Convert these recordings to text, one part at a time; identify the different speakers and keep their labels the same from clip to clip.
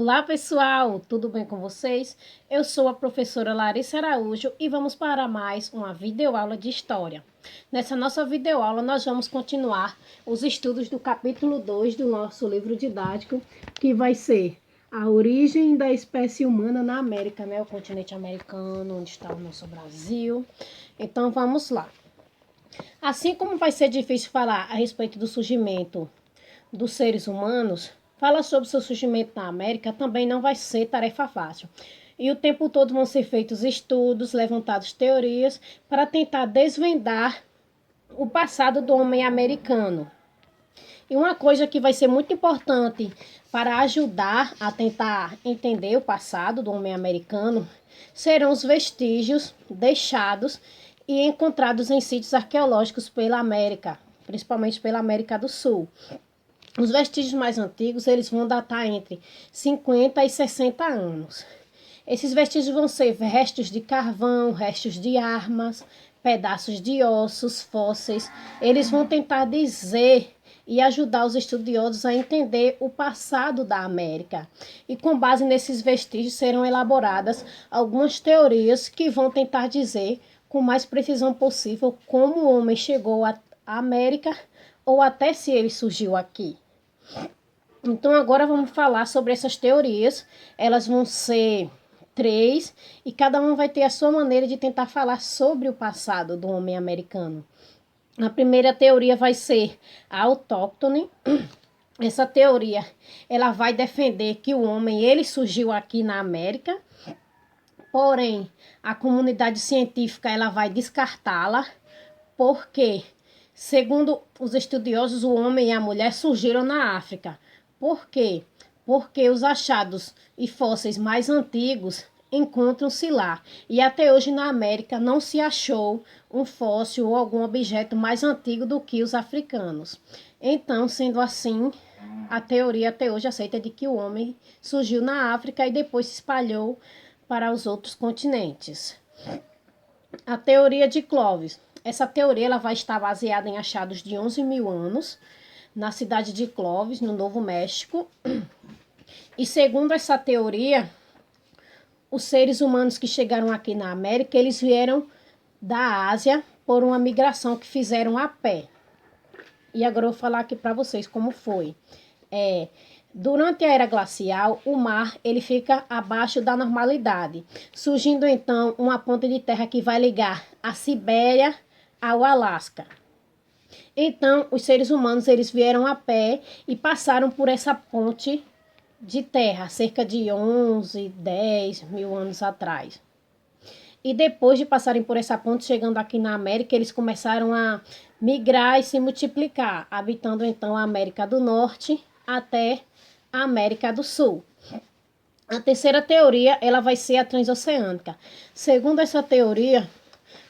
Speaker 1: Olá pessoal, tudo bem com vocês? Eu sou a professora Larissa Araújo e vamos para mais uma videoaula de História. Nessa nossa videoaula nós vamos continuar os estudos do capítulo 2 do nosso livro didático, que vai ser a origem da espécie humana na América, né? O continente americano, onde está o nosso Brasil. Então vamos lá. Assim como vai ser difícil falar a respeito do surgimento dos seres humanos, fala sobre seu surgimento na América também não vai ser tarefa fácil. E o tempo todo vão ser feitos estudos, levantadas teorias para tentar desvendar o passado do homem americano. E uma coisa que vai ser muito importante para ajudar a tentar entender o passado do homem americano serão os vestígios deixados e encontrados em sítios arqueológicos pela América, principalmente pela América do Sul. Os vestígios mais antigos, eles vão datar entre 50 e 60 anos. Esses vestígios vão ser restos de carvão, restos de armas, pedaços de ossos, fósseis. Eles vão tentar dizer e ajudar os estudiosos a entender o passado da América. E com base nesses vestígios serão elaboradas algumas teorias que vão tentar dizer com mais precisão possível como o homem chegou à América ou até se ele surgiu aqui. Então agora vamos falar sobre essas teorias. Elas vão ser 3 e cada uma vai ter a sua maneira de tentar falar sobre o passado do homem americano. A primeira teoria vai ser a autóctone. Essa teoria, ela vai defender que o homem, ele surgiu aqui na América, porém, a comunidade científica, ela vai descartá-la, porque, segundo os estudiosos, o homem e a mulher surgiram na África. Por quê? Porque os achados e fósseis mais antigos encontram-se lá. E até hoje na América não se achou um fóssil ou algum objeto mais antigo do que os africanos. Então, sendo assim, a teoria até hoje aceita de que o homem surgiu na África e depois se espalhou para os outros continentes. A teoria de Clovis. Essa teoria ela vai estar baseada em achados de 11 mil anos na cidade de Clovis, no Novo México. E segundo essa teoria, os seres humanos que chegaram aqui na América, eles vieram da Ásia por uma migração que fizeram a pé. E agora eu vou falar aqui para vocês como foi. Durante a era glacial, o mar ele fica abaixo da normalidade, surgindo então uma ponte de terra que vai ligar a Sibéria ao Alasca. Então, os seres humanos eles vieram a pé e passaram por essa ponte de terra, cerca de 11, 10 mil anos atrás. E depois de passarem por essa ponte, chegando aqui na América, eles começaram a migrar e se multiplicar, habitando então a América do Norte até a América do Sul. A terceira teoria, ela vai ser a transoceânica. Segundo essa teoria,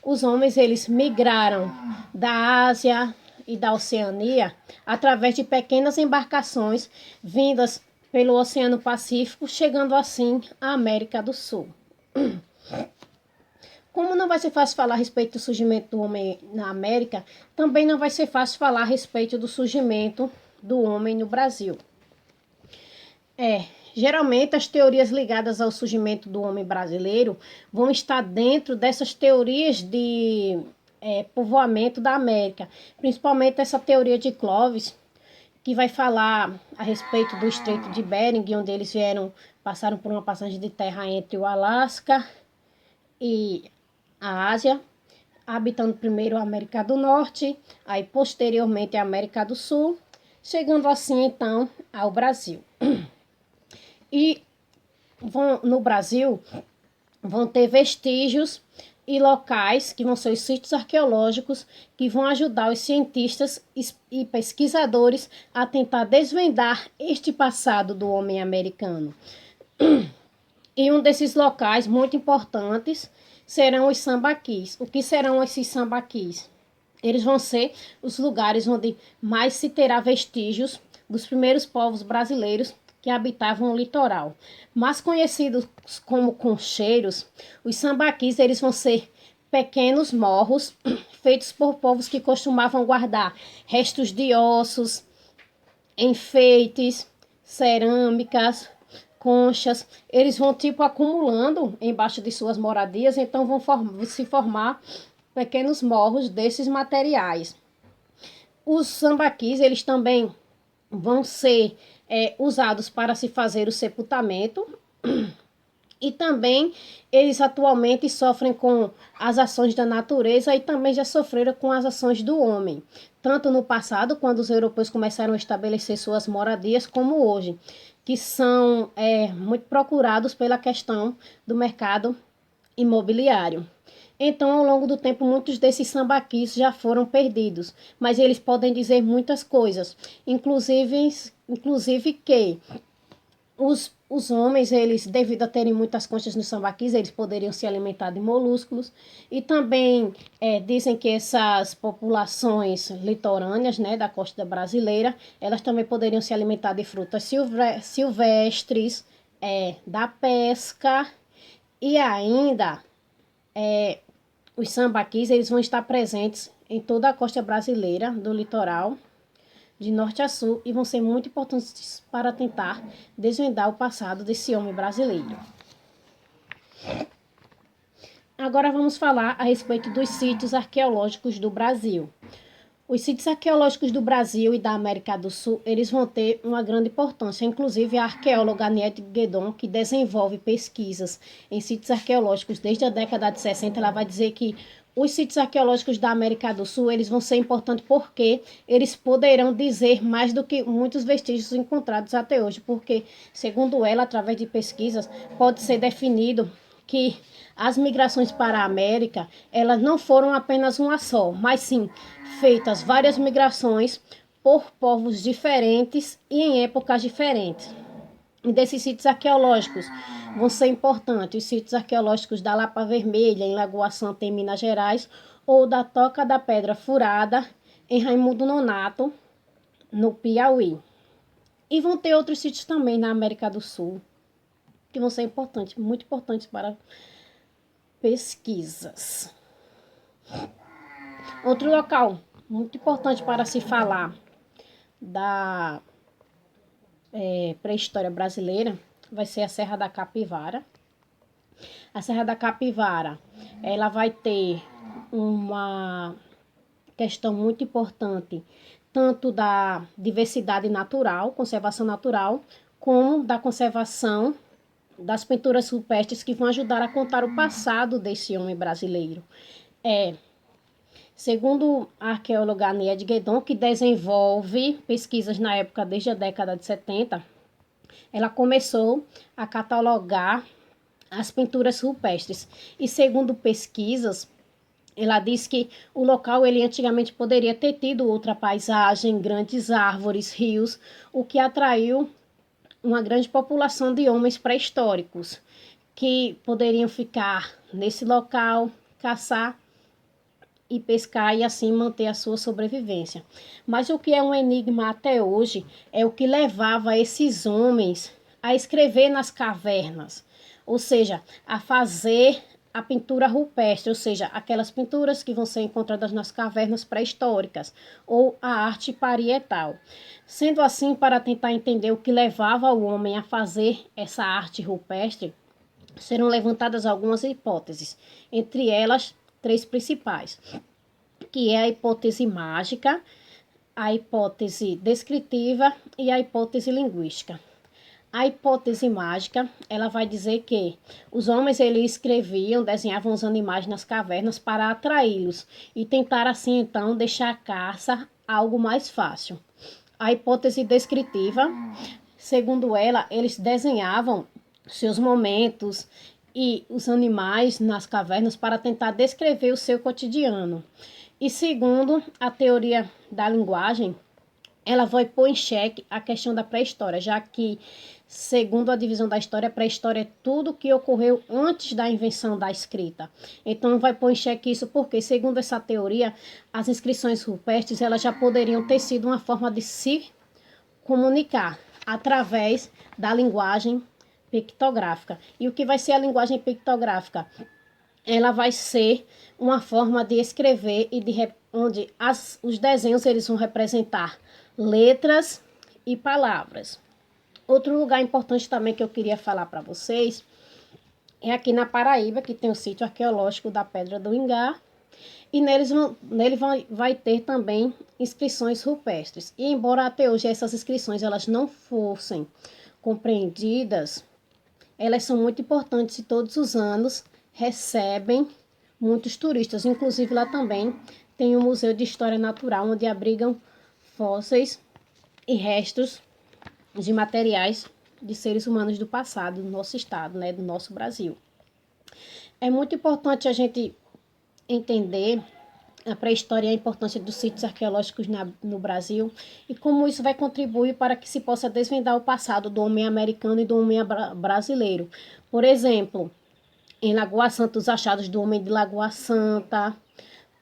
Speaker 1: os homens eles migraram da Ásia e da Oceania através de pequenas embarcações vindas pelo Oceano Pacífico, chegando assim à América do Sul. Como não vai ser fácil falar a respeito do surgimento do homem na América, também não vai ser fácil falar a respeito do surgimento do homem no Brasil. Geralmente as teorias ligadas ao surgimento do homem brasileiro vão estar dentro dessas teorias de povoamento da América, principalmente essa teoria de Clovis, que vai falar a respeito do Estreito de Bering, onde eles passaram por uma passagem de terra entre o Alasca e a Ásia, habitando primeiro a América do Norte, aí posteriormente a América do Sul, chegando assim então ao Brasil. E no Brasil vão ter vestígios e locais, que vão ser os sítios arqueológicos, que vão ajudar os cientistas e pesquisadores a tentar desvendar este passado do homem americano. E um desses locais muito importantes serão os sambaquis. O que serão esses sambaquis? Eles vão ser os lugares onde mais se terá vestígios dos primeiros povos brasileiros que habitavam o litoral. Mais conhecidos como concheiros, os sambaquis eles vão ser pequenos morros feitos por povos que costumavam guardar restos de ossos, enfeites, cerâmicas, conchas, eles vão tipo acumulando embaixo de suas moradias, então vão se formar pequenos morros desses materiais. Os sambaquis, eles também vão ser usados para se fazer o sepultamento. E também eles atualmente sofrem com as ações da natureza e também já sofreram com as ações do homem, tanto no passado, quando os europeus começaram a estabelecer suas moradias, como hoje, que são muito procurados pela questão do mercado imobiliário. Então, ao longo do tempo, muitos desses sambaquis já foram perdidos, mas eles podem dizer muitas coisas, inclusive que os homens, eles, devido a terem muitas conchas nos sambaquis, eles poderiam se alimentar de moluscos. E também dizem que essas populações litorâneas, né, da costa brasileira, elas também poderiam se alimentar de frutas silvestres, da pesca. E ainda, os sambaquis, eles vão estar presentes em toda a costa brasileira, do litoral, de norte a sul, e vão ser muito importantes para tentar desvendar o passado desse homem brasileiro. Agora vamos falar a respeito dos sítios arqueológicos do Brasil. Os sítios arqueológicos do Brasil e da América do Sul, eles vão ter uma grande importância. Inclusive, a arqueóloga Aniette Guedon, que desenvolve pesquisas em sítios arqueológicos desde a década de 60, ela vai dizer que os sítios arqueológicos da América do Sul, eles vão ser importantes porque eles poderão dizer mais do que muitos vestígios encontrados até hoje, porque, segundo ela, através de pesquisas, pode ser definido que as migrações para a América, elas não foram apenas uma só, mas sim feitas várias migrações por povos diferentes e em épocas diferentes. E desses sítios arqueológicos vão ser importantes os sítios arqueológicos da Lapa Vermelha, em Lagoa Santa, em Minas Gerais, ou da Toca da Pedra Furada, em Raimundo Nonato, no Piauí. E vão ter outros sítios também na América do Sul, que vão ser importantes, muito importantes para pesquisas. Outro local muito importante para se falar da pré-história brasileira vai ser a Serra da Capivara. A Serra da Capivara, ela vai ter uma questão muito importante, tanto da diversidade natural, conservação natural, como da conservação das pinturas rupestres que vão ajudar a contar o passado desse homem brasileiro. Segundo a arqueóloga Aniette Guedon, que desenvolve pesquisas na época desde a década de 70, ela começou a catalogar as pinturas rupestres. E segundo pesquisas, ela diz que o local ele antigamente poderia ter tido outra paisagem, grandes árvores, rios, o que atraiu uma grande população de homens pré-históricos que poderiam ficar nesse local, caçar e pescar e assim manter a sua sobrevivência. Mas o que é um enigma até hoje é o que levava esses homens a escrever nas cavernas, ou seja, a fazer a pintura rupestre, ou seja, aquelas pinturas que vão ser encontradas nas cavernas pré-históricas, ou a arte parietal. Sendo assim, para tentar entender o que levava o homem a fazer essa arte rupestre, serão levantadas algumas hipóteses, entre elas 3 principais, que é a hipótese mágica, a hipótese descritiva e a hipótese linguística. A hipótese mágica, ela vai dizer que os homens eles escreviam, desenhavam os animais nas cavernas para atraí-los e tentar assim então deixar a caça algo mais fácil. A hipótese descritiva, segundo ela, eles desenhavam seus momentos e os animais nas cavernas para tentar descrever o seu cotidiano. E segundo a teoria da linguagem, ela vai pôr em xeque a questão da pré-história, já que, segundo a divisão da história, a pré-história é tudo que ocorreu antes da invenção da escrita. Então, vai pôr em xeque isso porque, segundo essa teoria, as inscrições rupestres elas já poderiam ter sido uma forma de se comunicar através da linguagem pictográfica. E o que vai ser a linguagem pictográfica? Ela vai ser uma forma de escrever e onde os desenhos eles vão representar letras e palavras. Outro lugar importante também que eu queria falar para vocês é aqui na Paraíba, que tem o sítio arqueológico da Pedra do Ingá. E nele vai ter também inscrições rupestres. E embora até hoje essas inscrições elas não fossem compreendidas, elas são muito importantes e todos os anos recebem muitos turistas. Inclusive lá também tem o Museu de História Natural, onde abrigam fósseis e restos de materiais de seres humanos do passado, do nosso estado, né, do nosso Brasil. É muito importante a gente entender a pré-história e a importância dos sítios arqueológicos no Brasil e como isso vai contribuir para que se possa desvendar o passado do homem americano e do homem brasileiro. Por exemplo, em Lagoa Santa, os achados do homem de Lagoa Santa,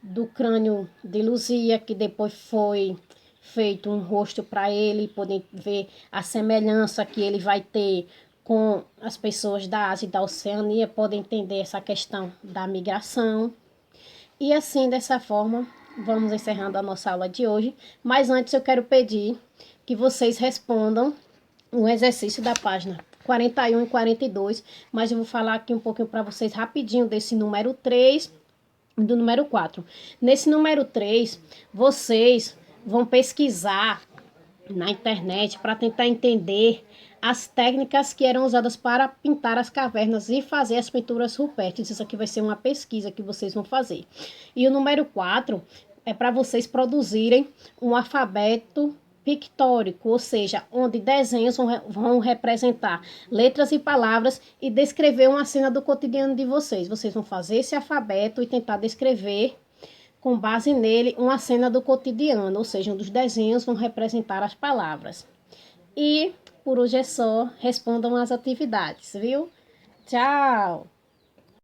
Speaker 1: do crânio de Luzia, que depois foi feito um rosto para ele, poder ver a semelhança que ele vai ter com as pessoas da Ásia e da Oceania, podem entender essa questão da migração. E assim, dessa forma, vamos encerrando a nossa aula de hoje. Mas antes eu quero pedir que vocês respondam o exercício da página 41 e 42. Mas eu vou falar aqui um pouquinho para vocês rapidinho desse número 3 e do número 4. Nesse número 3, vocês vão pesquisar na internet para tentar entender as técnicas que eram usadas para pintar as cavernas e fazer as pinturas rupestres. Isso aqui vai ser uma pesquisa que vocês vão fazer. E o número 4 é para vocês produzirem um alfabeto pictórico, ou seja, onde desenhos vão representar letras e palavras e descrever uma cena do cotidiano de vocês. Vocês vão fazer esse alfabeto e tentar descrever com base nele uma cena do cotidiano, ou seja, onde os desenhos vão representar as palavras. E por hoje é só, respondam as atividades, viu? Tchau!